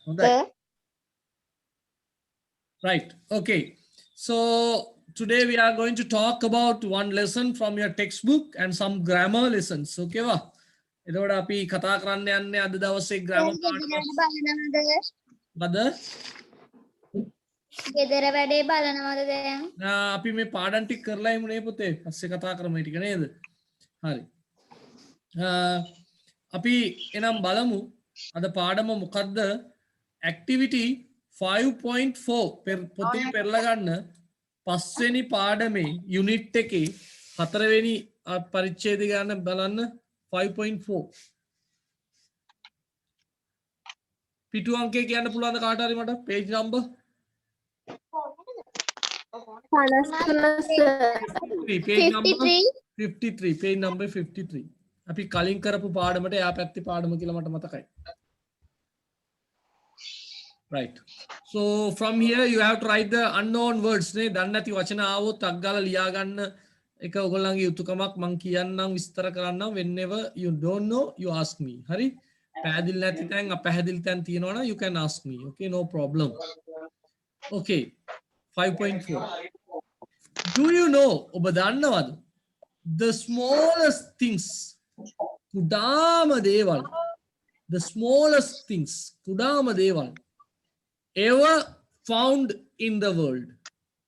Sir. Right. Okay. So today we are going to talk about one lesson from your textbook and some grammar lessons. Okay va? එතකොට අපි කතා කරන්න යන්නේ අද දවසේ grammar ගෙදර බලනවද? මොකද? ගෙදර වැඩේ බලනවද දැන්? අපි මේ පාඩම් ටික කරලා ඉමු නේ පුතේ. පස්සේ කතා කරමු ටික නේද? හරි. අපි එනම් බලමු අද පාඩම මොකද්ද? activity 5.4 පොතේ පෙරලා ගන්න පස්වෙනි පාඩමේ යුනිට් එකේ හතරවෙනි පරිච්ඡේදය ගන්න බලන්න 5.4 පිටු අංකය කියන්න පුළුවන්ද කාට හරි මට page number 53 page number 53 අපි කලින් කරපු පාඩමට එයා පැත්තේ පාඩම කියලා මට මතකයි. Right. So from here you have to write the unknown words නේ දන්නේ නැති වචන ආවොත් අක් ගාලා ලියා ගන්න එක ඔයගොල්ලන්ගේ යුතුයකමක් මම කියන්නම් විස්තර කරන්නම් whenever you don't know you ask me. හරි? පැහැදිලි නැති තැන් අපැහැදිලි තැන් තියෙනවා නම් you can ask me. Okay, no problem. Okay. 5.4. Do you know ඔබ දන්නවද? The smallest things කුඩාම දේවල් the smallest things කුඩාම දේවල් ever found in the world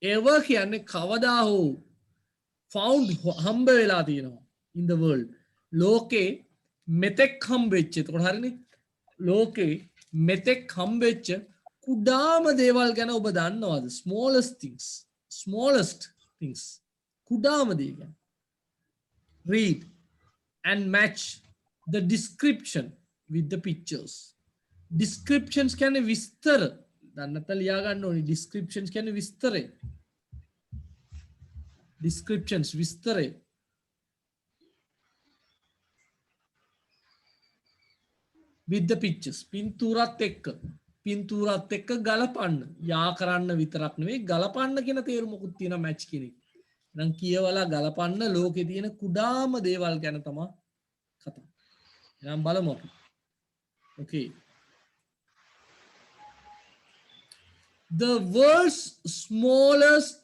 ever කියන්නේ කවදා හෝ found හම්බ වෙලා තියෙනවා in the world ලෝකේ මෙතෙක් හම්බ වෙච්ච එතකොට හරිනේ ලෝකේ මෙතෙක් හම්බ වෙච්ච කුඩාම දේවල් ගැන ඔබ දන්නවද smallest things කුඩාම දේ ගැන read and match the description with the pictures descriptions කියන්නේ විස්තර දන්නත ලියා ගන්න ඕනේ descriptions කියන්නේ විස්තරේ descriptions විස්තරේ with the pictures පින්තූරත් එක්ක ගලපන්න යා කරන්න විතරක් නෙවෙයි ගලපන්න කියන තේරුමකුත් තියෙනවා මැච් කියන එක. නම් කියවලා ගලපන්න ලෝකේ තියෙන කුඩාම දේවල් ගැන තමයි කතා. එහෙනම් බලමු අපි. Okay. The world's smallest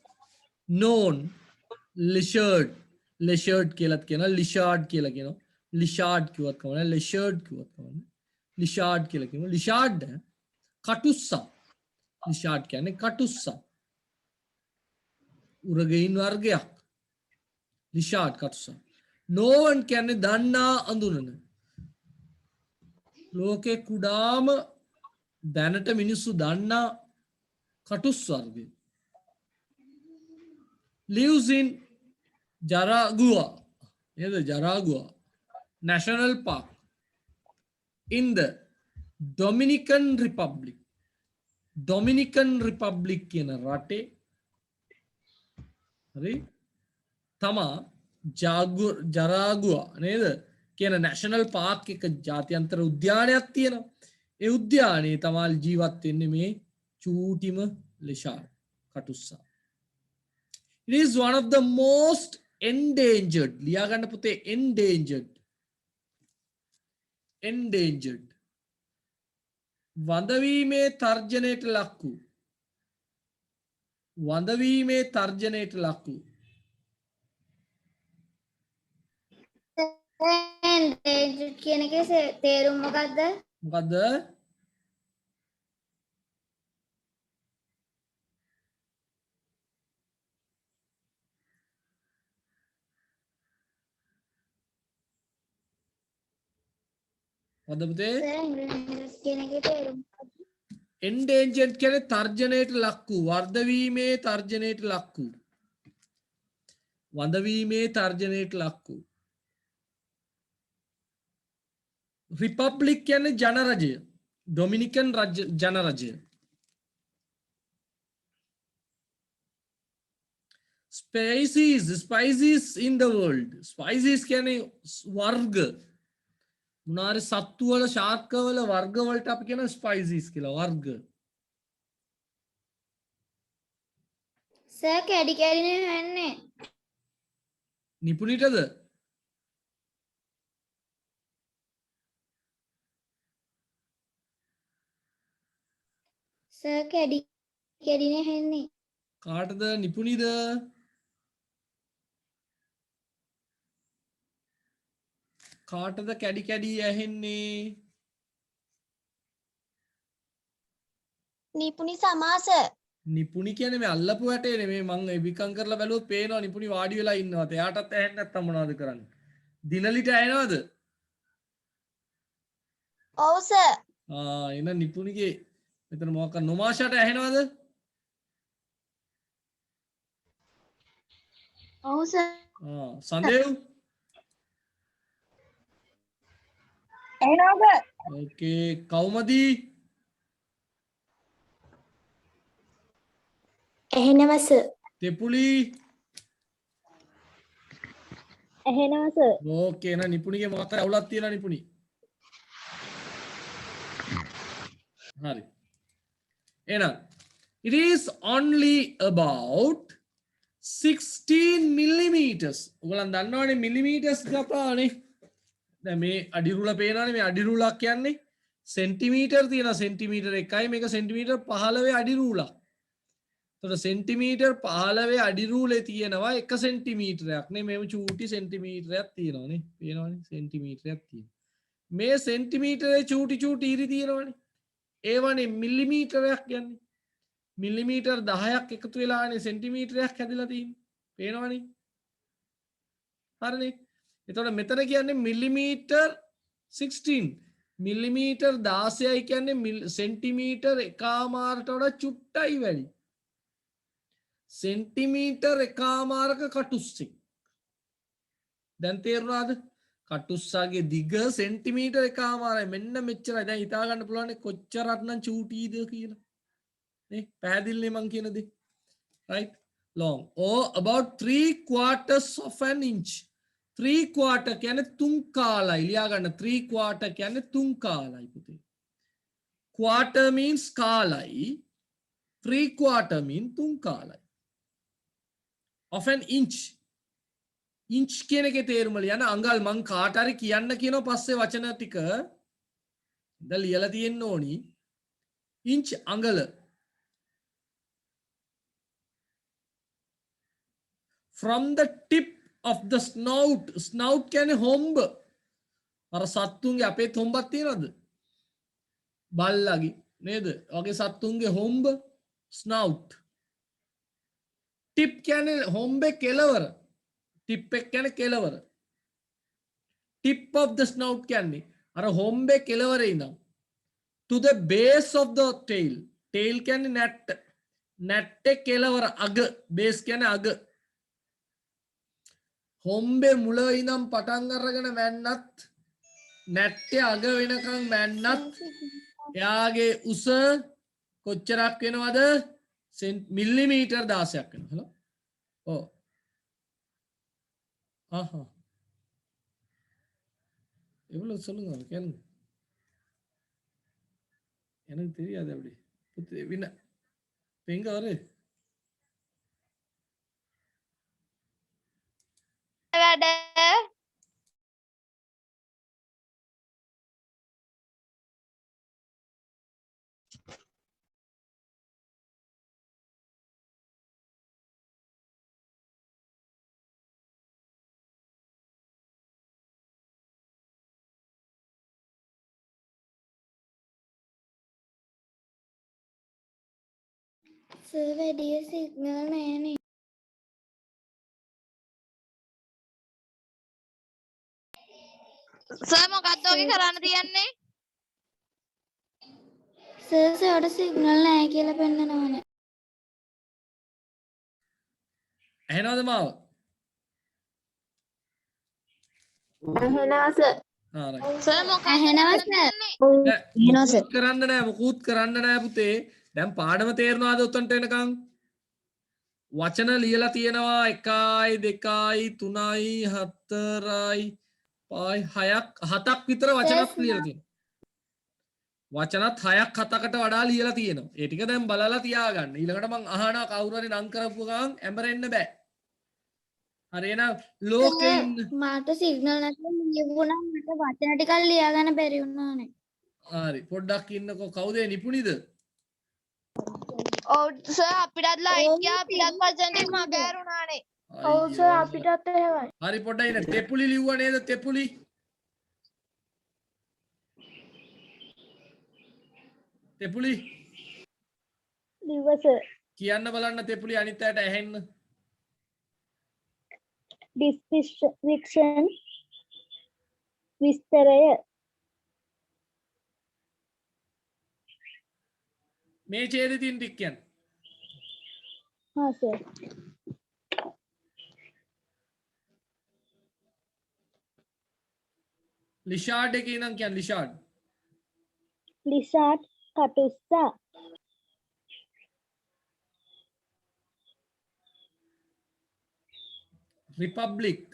known lizard කියලාත් කියනවා lizard කියලා කියනවා lizard කිව්වත් කමන්නේ lizard කිව්වත් කමන්නේ lizard කියලා කියනවා lizard කටුස්සා lizard කියන්නේ කටුස්සා උරගයින් වර්ගයක් lizard කටුස්සා no one කියන්නේ දන්නා අඳුනන ලෝකේ කුඩාම දැනට මිනිස්සු දන්නා කටුස් වර්ගය lives in Jaragua National Park in the Dominican Republic කියන රටේ හරි තමා ජරාගුවා නේද කියන නැෂනල් පාර්ක් එක ජාත්‍යන්තර උද්‍යානයක් තියෙනවා ඒ උද්‍යානයේ තමා ජීවත් වෙන්නේ මේ චූටිම lizard කටුස්සා. It is one of the most endangered ලියා ගන්න පුතේ endangered වඳවීමේ තර්ජනයට ලක් වූ endangered කියන එකේ තේරුම මොකද්ද? මොකද්ද? endangered කියන්නේ තර්ජනයට ලක් වූ වර්ධවීමේ තර්ජනයට ලක් වූ වඳවීමේ තර්ජනයට ලක් වූ රිපබ්ලික් කියන්නේ ජනරජය ඩොමිනිකන් ජනරජය species in the world species කියන්නේ වර්ග මොනාරි සත්තු වල ශාර්ක වල වර්ග වලට අපි කියන ස්පයිසිස් කියලා වර්ග. සර් කැඩි කැඩිනේ වෙන්නේ. නිපුණිටද? සර් කැඩිනේ හෙන්නේ. කාටද නිපුණිද? කාටද කැඩි කැඩි ඇහෙන්නේ? නිපුණි සමාස. නිපුණි කියන්නේ මේ අල්ලපු වැටේ නෙමේ. මං විකම් කරලා බැලුවොත් පේනවා නිපුණි වාඩි වෙලා ඉන්නවා. එයාටත් ඇහෙන්නේ නැත්තම් මොනවද කරන්නේ? දිනලිට ඇහෙනවද? ඔව් සර්. එන නිපුණිගේ මෙතන මොකක් නොමාෂාට ඇහෙනවද? ඔව් සර්. සන්දේව් එහෙනවද? ඕකේ කවුමදී? එහෙනවා සර්. තෙපුලි එහෙනවා සර්. ඕකේ එහෙනම් නිපුණිගේ මොකක් හරි අවුලක් තියෙනවා නිපුණි. හරි. එහෙනම් it is only about 16 millimeters. ඔයගොල්ලන් දන්නවනේ millimeters කතාවනේ. දැන් මේ අඩිරුල පේනවනේ මේ අඩිරුලක් කියන්නේ සෙන්ටිමීටර් තියෙනවා සෙන්ටිමීටර් 1යි මේක සෙන්ටිමීටර් 15 අඩිරුලක්. එතකොට සෙන්ටිමීටර් 15 අඩිරුලේ තියෙනවා 1 සෙන්ටිමීටරයක් නේ මේව චූටි සෙන්ටිමීටරයක් තියෙනවානේ. පේනවනේ සෙන්ටිමීටරයක් තියෙනවා. මේ සෙන්ටිමීටරේ චූටි චූටි ඉරි තියෙනවනේ. ඒවනේ මිලිමීටරයක් කියන්නේ. මිලිමීටර් 10ක් එකතු වෙලානේ සෙන්ටිමීටරයක් හැදිලා තියෙන්නේ. පේනවනේ? හරිනේ. එතකොට මෙතන කියන්නේ මිලිමීටර් 16. මිලිමීටර් 16යි කියන්නේ සෙන්ටිමීටර් එකමාරට වඩා චුට්ටයි වැඩි. සෙන්ටිමීටර් එකමාරක කටුස්සෙක්. දැන් තේරුණාද? කටුස්සාගේ දිග සෙන්ටිමීටර් එකමාරයි. මෙන්න මෙච්චරයි. දැන් හිතා ගන්න පුළුවන් කොච්චරක්නම් චූටිද කියලා. නේ? පැහැදිලිනේ මං කියන දේ. right? long or about 3/4 of an inch. 3/4 කියන්නේ තුන් කාලයි. ලියා ගන්න 3/4 කියන්නේ තුන් කාලයි පුතේ. quarter means කාලයි. 3/4 mean තුන් කාලයි. of an inch. inch කියන එකේ තේරුම ලියන්න අඟල් මං කාට හරි කියන්න කියනවා පස්සේ වචන ටික දැන් ලියලා තියෙන්න ඕනි. inch අඟල. from the tip of the snout. snout කියන්නේ හොම්බ. අර සත්තුන්ගේ අපේ හොම්බක් තියනවද? බල්ලගේ නේද? වගේ සත්තුන්ගේ හොම්බ snout. tip කියන්නේ හොම්බේ කෙලවර. tip එක කියන්නේ කෙලවර. tip of the snout කියන්නේ අර හොම්බේ කෙලවරේ ඉඳන් to the base of the tail. tail කියන්නේ නැට්ට. නැට්ටේ කෙලවර අග. base කියන්නේ අග. හොම්බේ මුල ඉඳන් පටන් අරගෙන මැන්නත් නැට්ටේ අග වෙනකන් මැන්නත් එයාගේ උස කොච්චරක් වෙනවද? මිලිමීටර් 16ක් වෙනවා. හලෝ. ඔව්. ஆஹா. எவ்வளவு சொல்லுங்க கேளுங்க. எனக்கு தெரியாது அப்படி. வின எங்க வரு? වැඩ. සර් වැඩි සිග්නල් නෑනේ. සර් මොකක්ද ඔගේ කරන්න තියන්නේ? සර්ට සිග්නල් නෑ කියලා පෙන්නනවනේ. ඇහෙනවද මාව? එහෙනවා සර්. right. සර් මොකක්ද ඇහෙනවා සර්. මොකුත් කරන්න නෑ මොකුත් කරන්න නෑ පුතේ. දැන් පාඩම තේරෙනවද උතන්ට එනකන්? වචන ලියලා තියෙනවා 1යි 2යි 3යි 4යි 5යි 6ක් 7ක් විතර වචනත් ලියලා තියෙනවා. වචනත් 6ක් 7කට වඩා ලියලා තියෙනවා. ඒ ටික දැන් බලලා තියාගන්න. ඊළඟට මං අහනවා කවුරු හරි නම් කරපු ගමන් ඇඹරෙන්න බෑ. හරි එහෙනම් ලෝකෙින් මට සිග්නල් නැතුව ලියුණා මට වචන ටිකක් ලියා ගන්න බැරි වුණානේ. හරි පොඩ්ඩක් ඉන්නකෝ කවුද නිපුණිද? ඔව් සර් අපිටත් ලයිට් ගියා අපිටත් වචන ටික මගහැරුණානේ. ඔව් සර් අපිටත් එහෙමයි. හරි පොඩ්ඩයි ඉන්න තෙපුලි ලිව්වා නේද තෙපුලි තෙපුලි ලිව්ව සර්. කියන්න බලන්න තෙපුලි අනිත් අයට ඇහෙන්න ඩිස්ක්‍රිප්ෂන් විස්තරය මේ ඡේදෙ තියෙන ටික කියන්න හා සර්. ලිෂාඩ් එකේ නම් කියන්න ලිෂාඩ් ලිෂාඩ් කටුස්සා රිපබ්ලික්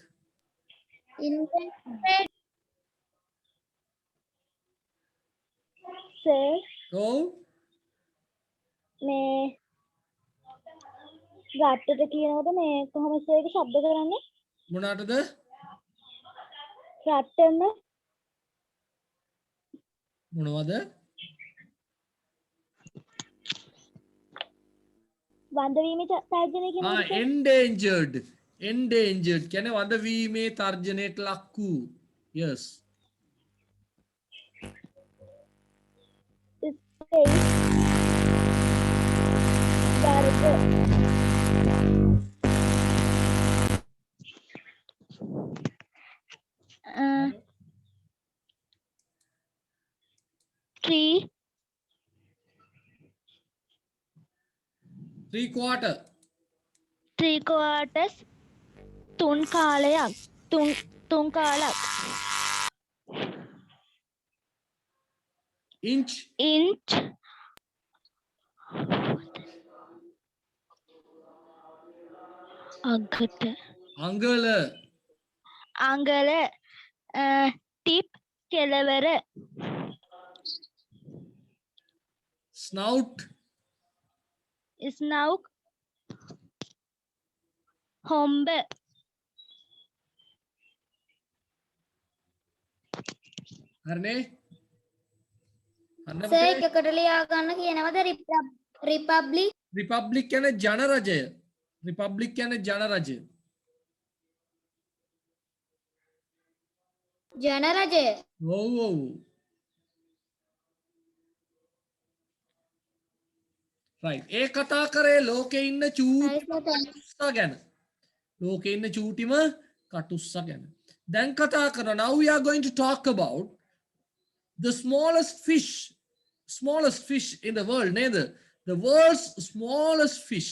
ඉන්වෙන්ට් සර් ඔව් මේ රටට කියනකොට මේ කොහොමද සර් ඒක ශබ්ද කරන්නේ? මොනකටද රටම මොනවද වන්දවීමේ තර්ජනය කියන්නේ endangered කියන්නේ වඳ වීමේ තර්ජනයට ලක් වූ yes three quarters තුන් කාලයක් තුන් කාලක් inch අගට අඟල ටිප් කෙලවර snout ස්නව් හොම්බ හරිනේ සර් එකකට ලියා ගන්න කියනවද රිපබ්ලික් රිපබ්ලික් කියන්නේ ජනරජය රිපබ්ලික් කියන්නේ ජනරජය ජනරජය ඔව් ඔව් right ඒ කතා කරේ ලෝකේ ඉන්න චූටිම ගැන ලෝකේ ඉන්න චූටිම කටුස්සා ගැන දැන් කතා කරනවා now we are going to talk about the smallest fish in the world නේද the world's smallest fish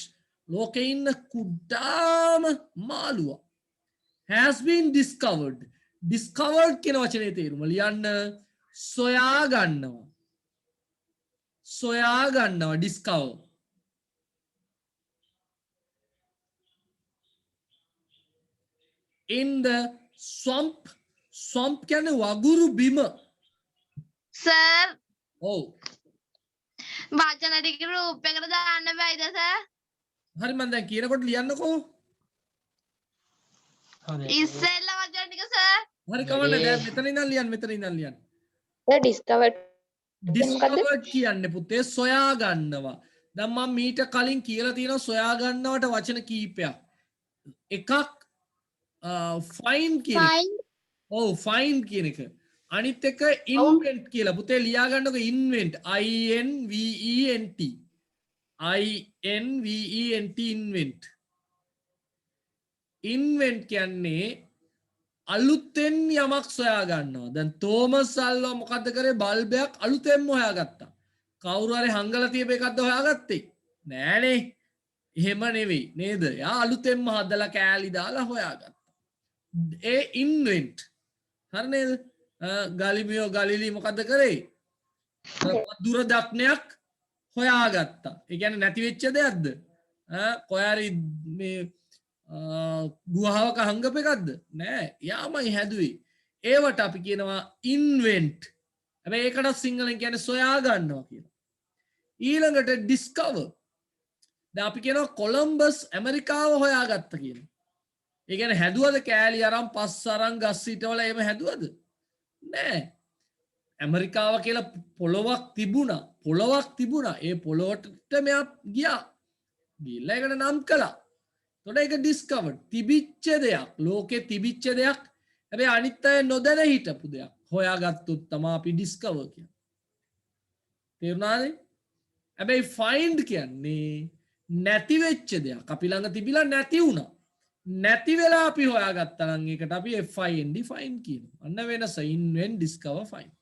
ලෝකේ ඉන්න කුඩාම මාළුවා has been discovered කියන වචනේ තේරුම ලියන්න සොයා ගන්නවා discover in the swamp කියන්නේ වගුරු බිම සර් ඔව් වචන ටික රූපයකට දාන්න බැයිද සර්? හරි මම දැන් කියනකොට ලියන්නකෝ ඉස්සෙල්ලා වචන ටික සර්. හරි කවන්න දැන් මෙතන ඉඳන් ලියන්න The discovered discovered කියන්නේ පුතේ සොයා ගන්නවා දැන් මම මීට කලින් කියලා තියෙනවා සොයා ගන්නවට වචන කීපයක් එකක් find කියන එක ඔව් find කියන එක අනිත් එක invent කියලා පුතේ ලියා ගන්නකො invent invent කියන්නේ අලුතෙන් යමක් සොයා ගන්නවා දැන් තෝමස් අල්වා මොකද්ද කරේ බල්බයක් අලුතෙන්ම හොයාගත්තා කවුරු හරි හංගලා තියප එකක්ද හොයාගත්තේ නෑනේ එහෙම නෙවෙයි නේද යා අලුතෙන්ම හදලා කෑලි දාලා හොයාගත්තා ඒ invent හරි නේද ගලිමියෝ ගලිලි මොකද්ද කරේ දුරදක්නයක් හොයාගත්තා ඒ කියන්නේ නැති වෙච්ච දෙයක්ද කොහරි මේ ගුහාවක හංගප එකක්ද නෑ යාමයි හැදුවේ ඒවට අපි කියනවා invent හැබැයි ඒකට සිංහලෙන් කියන්නේ සොයා ගන්නවා කියලා ඊළඟට discover දැන් අපි කියනවා කොලම්බස් ඇමරිකාව හොයාගත්තා කියලා ඒ කියන්නේ හැදුවද කෑලි අරන් පස් අරන් ගස් හිටවල එහෙම හැදුවද නෑ ඇමරිකාව කියලා පොළොවක් තිබුණා ඒ පොළොවට මෙයා ගියා ගිහිල්ලා ඒකට නම් කළා එතකොට ඒක ඩිස්කවර්ඩ් තිබිච්ච දෙයක් ලෝකේ තිබිච්ච දෙයක් හැබැයි අනිත් අය නොදැන හිටපු දෙයක් හොයාගත්තොත් තමයි අපි ඩිස්කවර් කියන්නේ තේරුණාද හැබැයි ෆයින්ඩ් කියන්නේ නැති වෙච්ච දෙයක් අපි ළඟ තිබිලා නැති වුණා නැති වෙලා අපි හොයාගත්තා නම් ඒකට අපි find find කියනවා අන්න වෙනස invent discover find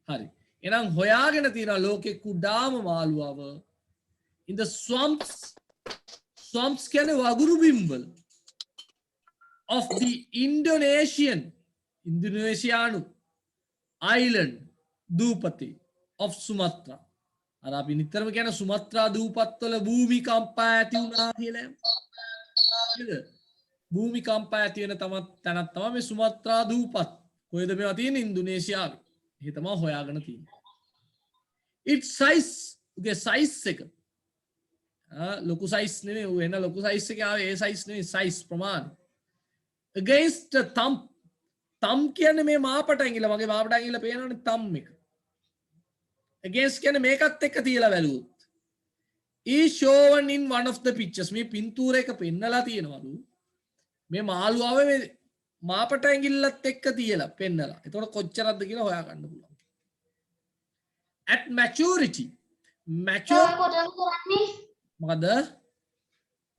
හරි එහෙනම් හොයාගෙන තියෙනවා ලෝකේ කුඩාම මාළුවව in the swamps කියන්නේ වගුරු බිම්වල of the Indonesian island දූපතේ of Sumatra අර අපි නිතරම කියන සුමත්‍රා දූපත්වල භූමිකම්පා ඇති වුණා කියලා නේද භූමිකම්පා ඇති වෙන තැනක් තමයි මේ සුමත්‍රා දූපත් කොහෙද මේවා තියෙන්නේ ඉන්දුනීසියාවේ එහෙ තමයි හොයාගෙන තියෙන්නේ its size උගේ size එක ලොකු size නෙමෙයි ඌ එන ලොකු size එකේ ආවේ ඒ size නෙමෙයි size ප්‍රමාණය against a thumb කියන්නේ මේ මාපට ඇඟිල්ල මගේ මාපට ඇඟිල්ල පේනවනේ thumb එක against කියන්නේ මේකත් එක්ක තියලා බැලුවොත් is shown in one of the pictures මේ පින්තූරයක පෙන්නලා තියෙනවලු මේ මාළුවාව මේ මාපට ඇඟිල්ලත් එක්ක තියලා පෙන්නලා එතකොට කොච්චරක්ද කියලා හොයාගන්න පුළුවන් at maturity මොකද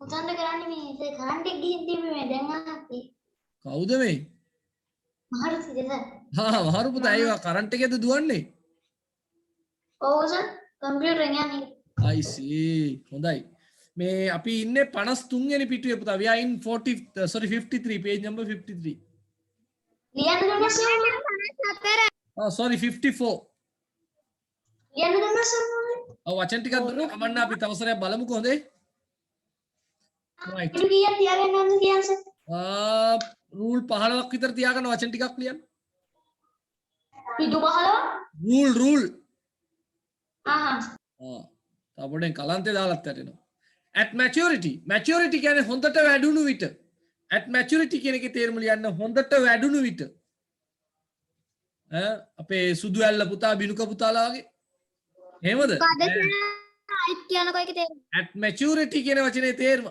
උතන්ද කරන්නේ මේ කරන්ට් එක ගිහින් තිබ්බේ මේ දැන් ආපේ කවුද මේ මහරුතිද මහරු පුතා ඒවා කරන්ට් එකේද දුවන්නේ ඔව් සර් කම්පියුටර් එකෙන් යන්නේ I see හොඳයි මේ අපි ඉන්නේ 53 වෙනි පිටුවේ පුතා we are in 53 page number 53 ලියන්න දුන්නා සර් sorry 54 ලියන්න දුන්නා සර් ඔව් වචන ටිකක් දුන්නා කමන්න අපි තව සරයක් බලමුකෝ හොඳේ right පිටු කීයක් තියාගන්න ඕනද කියන්න සර් රූල් 15ක් විතර තියාගන්න වචන ටිකක් ලියන්න පිටු 15 රූල් තවපොඩෙන් කලන්තේ දාලත් වැටෙනවා at maturity කියන්නේ හොඳට වැඩුණු විට at maturity කියන එකේ තේරුම ලියන්න හොඳට වැඩුණු විට අපේ සුදු ඇල්ල පුතා බිනුක පුතාලා වගේ එහෙමද at maturity කියන වචනේ තේරුම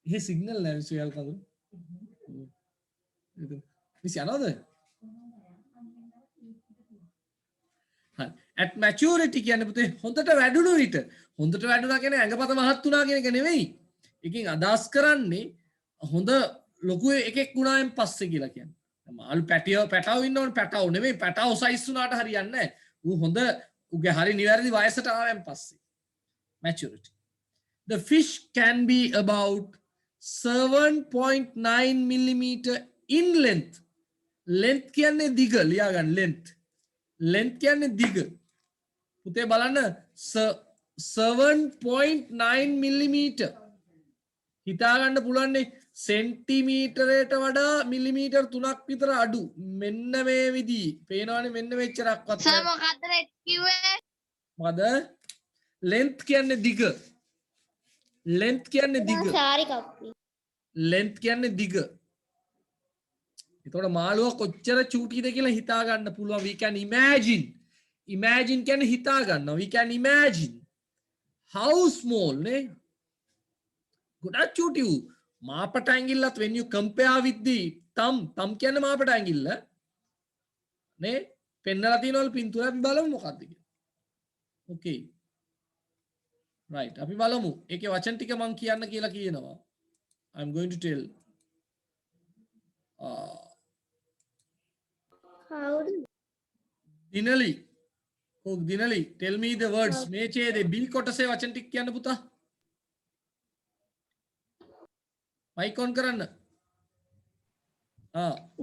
එහෙ සිග්නල් නැහැ සුයල් කඳු මිස් යනවද at maturity කියන්නේ පුතේ හොඳට වැඩුණු විට හොඳට වැඩුණා කියන්නේ ඇඟපත මහත් වුණා කියන එක නෙවෙයි. එකකින් අදහස් කරන්නේ හොඳ ලොකු එකෙක් වුණායින් පස්සේ කියලා කියන්නේ. මාළු පැටව ඉන්නවනේ පැටව නෙවෙයි පැටව සයිස් වුණාට හරියන්නේ නැහැ. ඌ හොඳ ඌගේ හරි නිවැරදි වයසට ආවෙන් පස්සේ. maturity. The fish can be about 7.9 millimeter in length. length කියන්නේ දිග ලියා ගන්න length. length කියන්නේ දිග. පුතේ බලන්න 7.9 millimeter හිතා ගන්න පුළුවන්නේ සෙන්ටිමීටරයට වඩා මිලිමීටර් 3ක් විතර අඩු මෙන්න මේ විදිහේ පේනවනේ මෙන්න මෙච්චරක්වත් සර් මොකද්ද රෙඩ් කිව්වේ මොකද length කියන්නේ දිග length කියන්නේ දිග සාරි කප්පි length කියන්නේ දිග එතකොට මාළුවා කොච්චර චූටිද කියලා හිතා ගන්න පුළුවන් we can imagine කියන්නේ හිතා ගන්නවා we can imagine how small නේ ගොඩක් චූටි වූ මාපට ඇඟිල්ලත් when you compare with the thumb කියන්නේ මාපට ඇඟිල්ල නේ පෙන්නලා තියෙනවලු පින්තූරය අපි බලමු මොකක්ද කියලා okay right අපි බලමු ඒකේ වචන ටික මම කියන්න කියලා කියනවා I'm going to tell Dinali tell me the words මේ ඡේදේ B කොටසේ වචන ටික කියන්න පුතා mic on කරන්න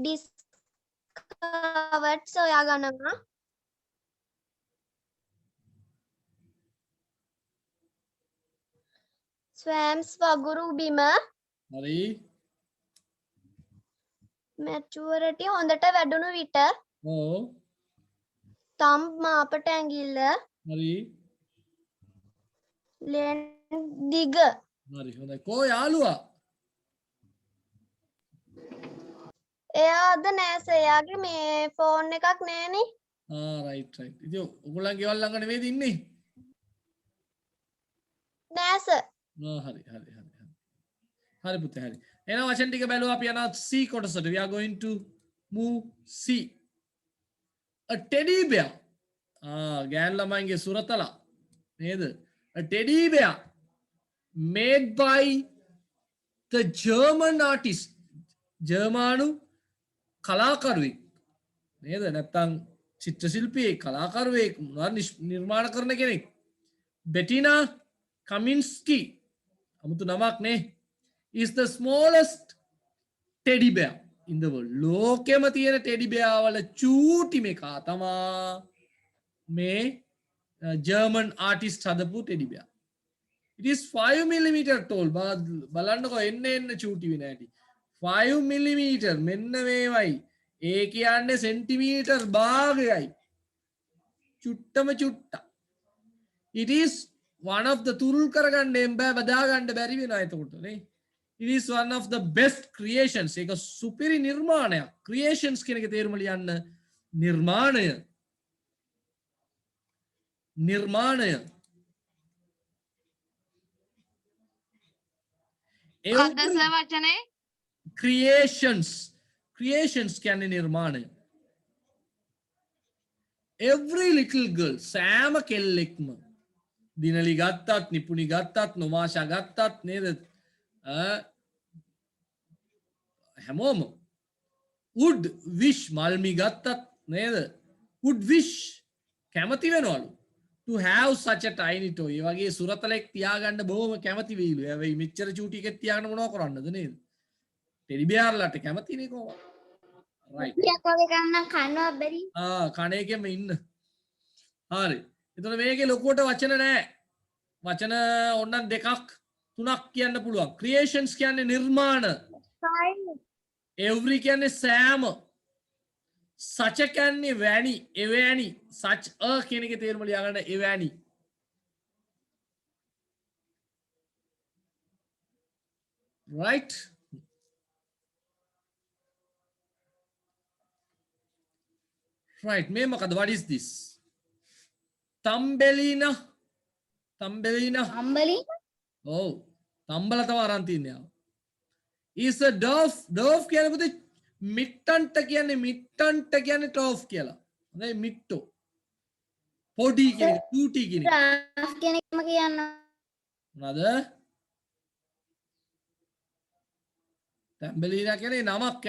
discovered සොයා ගන්නවා swamps වගුරු බිම හරි maturity හොඳට වැඩුණු විට ඔව් thumb මාපට ඇඟිල්ල හරි length දිග හරි හොඳයි කෝ යාළුවා එයාද නෑ සර් එයාගේ මේ ෆෝන් එකක් නෑනේ රයිට් රයිට් ඉතින් ඔයගොල්ලන් ගෙවල් ළඟ නෙමෙයිද ඉන්නේ නෑ සර් හරි හරි හරි හරි හරි පුතේ හරි එහෙනම් වචන ටික බැලුවා අපි යනවා C කොටසට we are going to move C a teddy bear ගෑන් ළමයින්ගේ සුරතලා නේද a teddy bear made by the German artist ජර්මානු කලාකරුවෙක් නේද නැත්තම් චිත්‍ර ශිල්පියෙක් කලාකරුවෙක් මොනවද නිර්මාණ කරන කෙනෙක් බෙටිනා කමින්ස්කි අමුතු නමක් නේ is the smallest teddy bear in the world ලෝකෙම තියෙන teddy bear වල චූටිම එක තමා මේ German artist හදපු teddy bear it is 5 millimeter tall බලන්නකෝ එන්න චූටි වෙන හැටි 5 millimeter මෙන්න මේවයි ඒ කියන්නේ සෙන්ටිමීටර් භාගයයි චුට්ටම චුට්ට it is one of the තුරුල් කරගන්න එම්බෑ බදා ගන්න බැරි වෙනවා එතකොට නේ it is one of the best creations ඒක සුපිරි නිර්මාණයක් creations කියන එක තේරුම ලියන්න නිර්මාණය මොකක්ද සර් වචනේ creations කියන්නේ නිර්මාණය every little girl සෑම කෙල්ලෙක්ම දිනලි ගත්තත් නිපුණි ගත්තත් නොමාෂා ගත්තත් නේද හැමෝම would wish මල්මි ගත්තත් නේද would wish කැමති වෙනවලු to have such a tiny toy ඒ වගේ සුරතලෙක් තියාගන්න බොහොම කැමති වෙයිලු හැබැයි මෙච්චර චූටි එකක් තියාගෙන මොනව කරන්නද නේද ටෙඩි බියර්ලට කැමතිනේ කොහොමද right ටිකක් වගේ ගන්න කනවා බැරි කණ එකෙම ඉන්න හරි එතකොට මේකේ ලොකුවට වචන නැහැ වචන ඕනනම් දෙකක් තුනක් කියන්න පුළුවන් creations කියන්නේ නිර්මාණ every කියන්නේ සෑම such a කියන්නේ වැනි එවැනි such a කියන එකේ තේරුම ලියා ගන්න එවැනි right right මේ මොකද what is this තම්බෙලිනා අම්බලි ඔව් තම්බල තමයි අරන් තියන්නේ ආව is a dove කියන්නේ පුතේ මිට්ටන්ට කියන්නේ ටෝෆ් කියලා හොඳයි මිට්ටෝ පොඩි කියන එක චූටි කියන එක ඩ්‍රාෆ් කියන එකම කියන්න මොනවාද තම්බෙලිනා කියන්නේ නමක්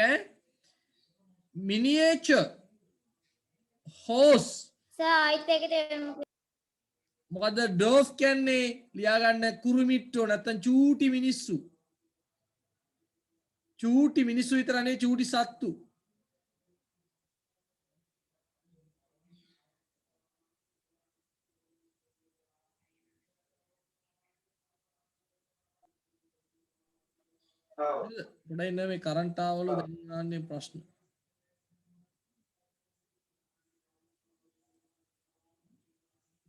මිනියේචර් horse සර් ආයිත් ඒකට මොකද ඩෝෆ් කියන්නේ ලියාගන්න කුරුමිට්ටෝ නැත්තම් චූටි මිනිස්සු විතරනේ චූටි සත්තු ගොඩ ඉන්න මේ කරන්ට් ආවලු දැන් ප්‍රශ්න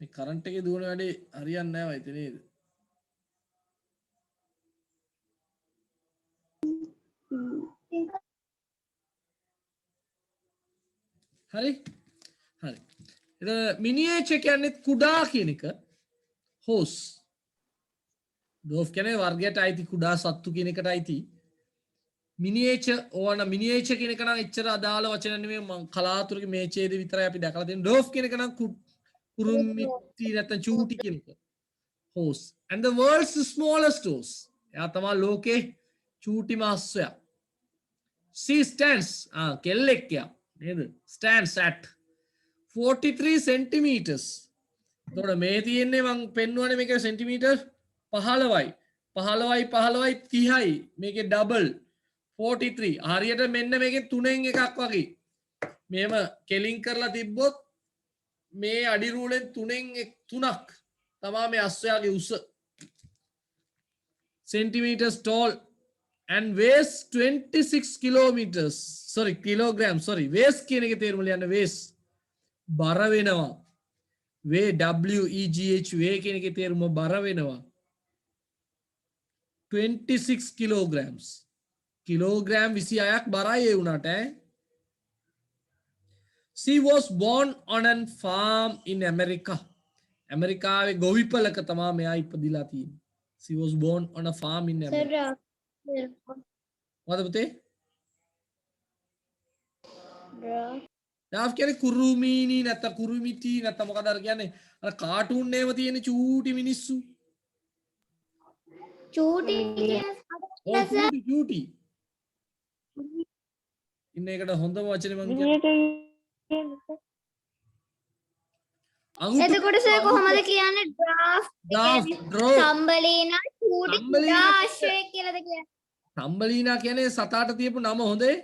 මේ කරන්ට් එකේ දුවන වැඩේ හරියන්නේ නැහැ වයිද නේද හරි එතන මිනියේචර් කියන්නේ කුඩා කියන එක හෝස් ඩෝෆ් කියන්නේ වර්ගයට අයිති කුඩා සත්තු කියන එකට අයිති මිනියේචර් ඕන මිනියේචර් කියන එක නම් එච්චර අදාළ වචන නෙමෙයි මම කලාතුරකින් මේ ඡේදෙ විතරයි අපි දැකලා තියෙන්නේ ඩෝෆ් කියන එක නම් කුරුමිටි නැත්නම් චූටි කියන එක horse and the world's smallest horse එයා තමයි ලෝකේ චූටිම අස්සයා she stands කෙල්ලෙක් නේද stands at 43 centimeters එතකොට මේ තියෙන්නේ මං පෙන්වන්නේ මේක සෙන්ටිමීටර් 15යි 30යි මේකේ ඩබල් 43 හරියට මෙන්න මේකේ තුනෙන් එකක් වගේ මේව කෙලින් කරලා තිබ්බොත් මේ අඩි රූලෙන් තුනක් තමා මේ අස්සයාගේ උස centimeters tall and weighs 26 kilograms weighs කියන එකේ තේරුම ලියන්න weighs බර වෙනවා WEGH weigh කියන එකේ තේරුම බර වෙනවා 26 kilograms කිලෝග්‍රෑම් 26ක් බරයි ඒ වුණාට she was born on a farm in America ඇමරිකාවේ ගොවිපලක තමා මෙයා ඉපදිලා තියෙන්නේ she was born on a farm in America මොකද පුතේ ඩ්‍රාෆ් කියන්නේ කුරුමීනි නැත්නම් කුරුමිටි නැත්නම් මොකද අර කියන්නේ අර කාටුන් නේම තියෙන චූටි මිනිස්සු චූටි චූටි ඉන්න එකට හොඳම වචනේ මම කියන්නේ එතකොට සර් කොහොමද කියන්නේ ඩ්‍රාෆ්ට් සම්බලීනා චූටි කුඩාශ්‍රය කියලාද කියන්නේ සම්බලීනා කියන්නේ සතාට තියපු නම හොඳේ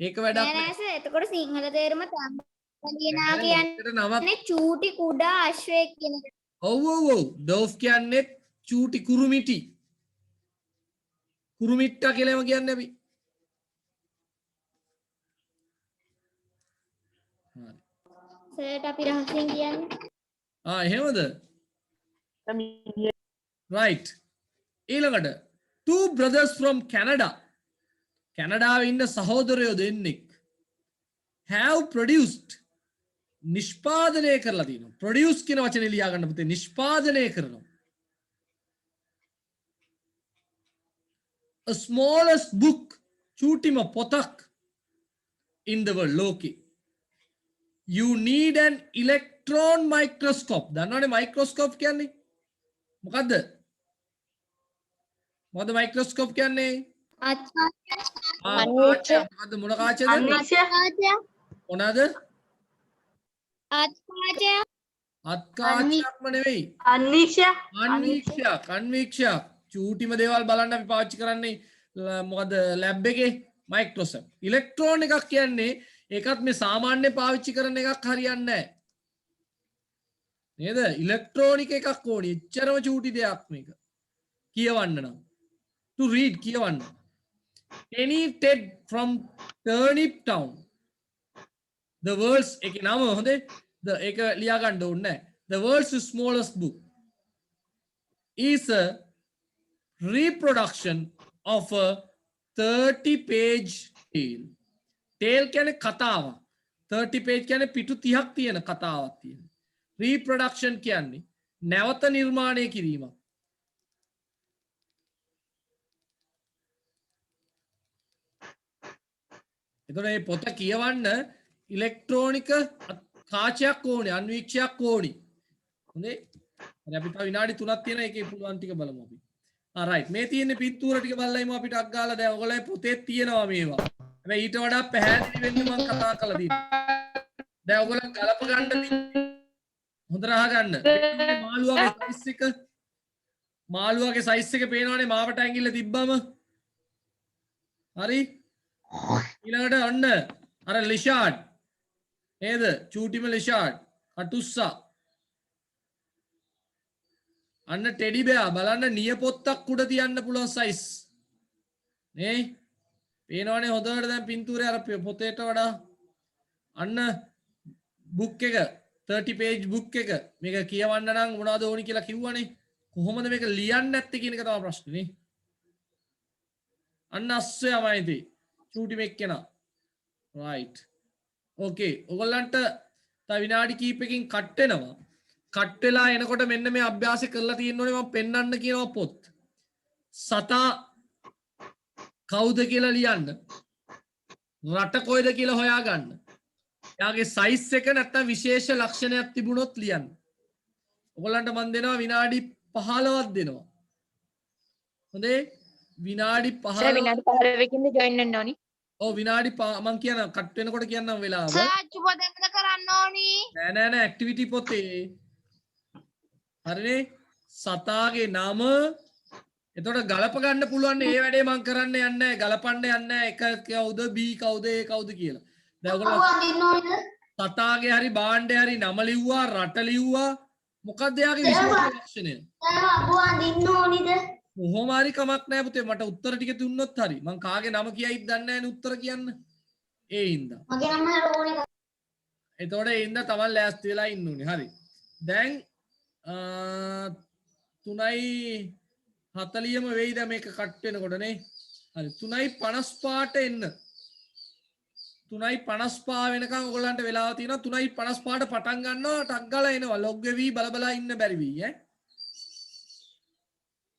ඒක වැඩක් නෑ සර් එතකොට සිංහල තේරුම සම්බලීනා නමක් කියන්නේ චූටි කුඩා ආශ්‍රය කියන එක ඔව් ඩෝෆ් කියන්නේ චූටි කුරුමිටි කුරුමිට්ටා කියලාම කියන්නේ අපි සර්ට අපි රහසින් කියන්නේ එහෙමද right ඊළඟට two brothers from Canada කැනඩාවේ ඉන්න සහෝදරයෝ දෙන්නෙක් have produced නිෂ්පාදනය කරලා තියෙනවා produce කියන වචනේ ලියා ගන්න පුතේ නිෂ්පාදනය කරනවා a smallest book චූටිම පොතක් in the world ලෝකේ you need an electron microscope දන්නවනේ microscope කියන්නේ මොකද්ද microscope කියන්නේ මොකද්ද මොන කාචයද මොනවාද අත්කාචයක්ම නෙවෙයි අන්වීක්ෂයක් චූටිම දේවල් බලන්න අපි පාවිච්චි කරන්නේ මොකද ලැබ් එකේ මයික්‍රොස්කෝප් ඉලෙක්ට්‍රෝන එකක් කියන්නේ ඒකත් මේ සාමාන්‍ය පාවිච්චි කරන එකක් හරියන්නේ නැහැ නේද ඉලෙක්ට්‍රොනික එකක් ඕනේ එච්චරම චූටි දෙයක් මේක කියවන්න නම් to read කියවන්න Penny Ted from Turnip Town the world's එකේ නම හොඳේ ඒක ලියා ගන්න ඕනේ නැහැ the world's smallest book is a reproduction of a 30-page tale tale කියන්නේ කතාවක් 30 page කියන්නේ පිටු 30ක් තියෙන කතාවක් තියෙන reproduction කියන්නේ නැවත නිර්මාණය කිරීමක් එතකොට මේ පොත කියවන්න ඉලෙක්ට්‍රොනික කාචයක් ඕනේ අන්වීක්ෂයක් ඕනේ හොඳේ හරි අපි තව විනාඩි 3ක් තියෙනවා ඒකේ පුළුවන් ටික බලමු අපි right මේ තියෙන්නේ පින්තූර ටික බලලා ඉමු අපිට අක් ගාලා දැන් ඔයගොල්ලෝ පොතේ තියෙනවා මේවා හැබැයි ඊට වඩා පැහැදිලි වෙන්න මම කතා කරලා තියෙනවා දැන් ඔයගොල්ලෝ ගලප ගන්න හොඳට අහගන්න මාළුවාගේ සයිස් එක පේනවනේ මාවට ඇඟිල්ල තිබ්බම හරි ඊළඟට ඔන්න අර ලිෂාඩ් නේද චූටිම ලිෂාඩ් කටුස්සා අන්න ටෙඩි බෙයා බලන්න නියපොත්තක් උඩ තියන්න පුළුවන් සයිස් නේ පේනවනේ හොඳට දැන් පින්තූරේ අර පොතේට වඩා අන්න බුක් එක 30 page බුක් එක මේක කියවන්න නම් මොනවද ඕනි කියලා කිව්වනේ කොහොමද මේක ලියන්නේ නැත්තේ කියන එක තමයි ප්‍රශ්නේ නේ අන්න අස්සයමයි ඉතින් චූටි මෙක්කෙනා right okay ඔයගොල්ලන්ට තව විනාඩි කිහිපයකින් කට් වෙනවා කට් වෙලා එනකොට මෙන්න මේ අභ්‍යාසය කරලා තියෙන්න ඕනේ මම පෙන්වන්න කියනවා පොත් සතා කවුද කියලා ලියන්න රට කොයිද කියලා හොයාගන්න එයාගේ සයිස් එක නැත්තම් විශේෂ ලක්ෂණයක් තිබුණොත් ලියන්න ඔයගොල්ලන්ට මම දෙනවා විනාඩි 15ක් දෙනවා හොඳේ විනාඩි 15 විනාඩි 15කින්ද ජොයින් වෙන්න ඕනි ඔව් විනාඩි මම කියන කට් වෙනකොට කියන්නම් වෙලාව සර් අච්චු පොතෙන්ද කරන්න ඕනි නෑ ඇක්ටිවිටි පොතේ හරිනේ සතාගේ නම එතකොට ගලප ගන්න පුළුවන් ඒ වැඩේ මම කරන්න යන්නේ නැහැ ගලපන්න යන්නේ නැහැ එක කවුද බී කවුද ඒ කවුද කියලා දැන් ඔයගොල්ලෝ සතාගේ හරි බාණ්ඩේ හරි නම ලිව්වා රට ලිව්වා මොකක්ද යාගේ විශේෂ ලක්ෂණය අබු අඳින්න ඕනිද කොහොම හරි කමක් නැහැ පුතේ මට උත්තර ටික දුන්නොත් හරි මං කාගේ නම කියයිද දන්නේ නැහැ නේ උත්තර කියන්න ඒ හින්දා මගේ නම ඕනේ එතකොට ඒ හින්දා තමන් ලෑස්ති වෙලා ඉන්න ඕනේ හරි දැන් 3:40ම වෙයිද මේක කට් වෙනකොට නේ හරි 3:55ට එන්න 3:55 වෙනකන් ඔයගොල්ලන්ට වෙලාව තියෙනවා 3:55ට පටන් ගන්නවා ටක් ගාලා එනවා log වෙවි බල ඉන්න බැරි වී ඈ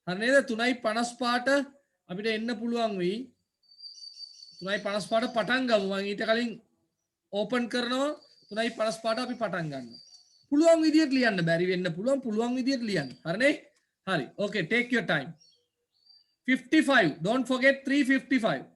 හරි නේද 3:55ට අපිට එන්න පුළුවන් වෙයි 3:55ට පටන් ගමු මම ඊට කලින් ඕපන් කරනවා 3:55ට අපි පටන් ගන්නවා පුළුවන් විදියට ලියන්න බැරි වෙන්න පුළුවන් විදියට ලියන්න හරිනේ හරි okay take your time 55 don't forget 3:55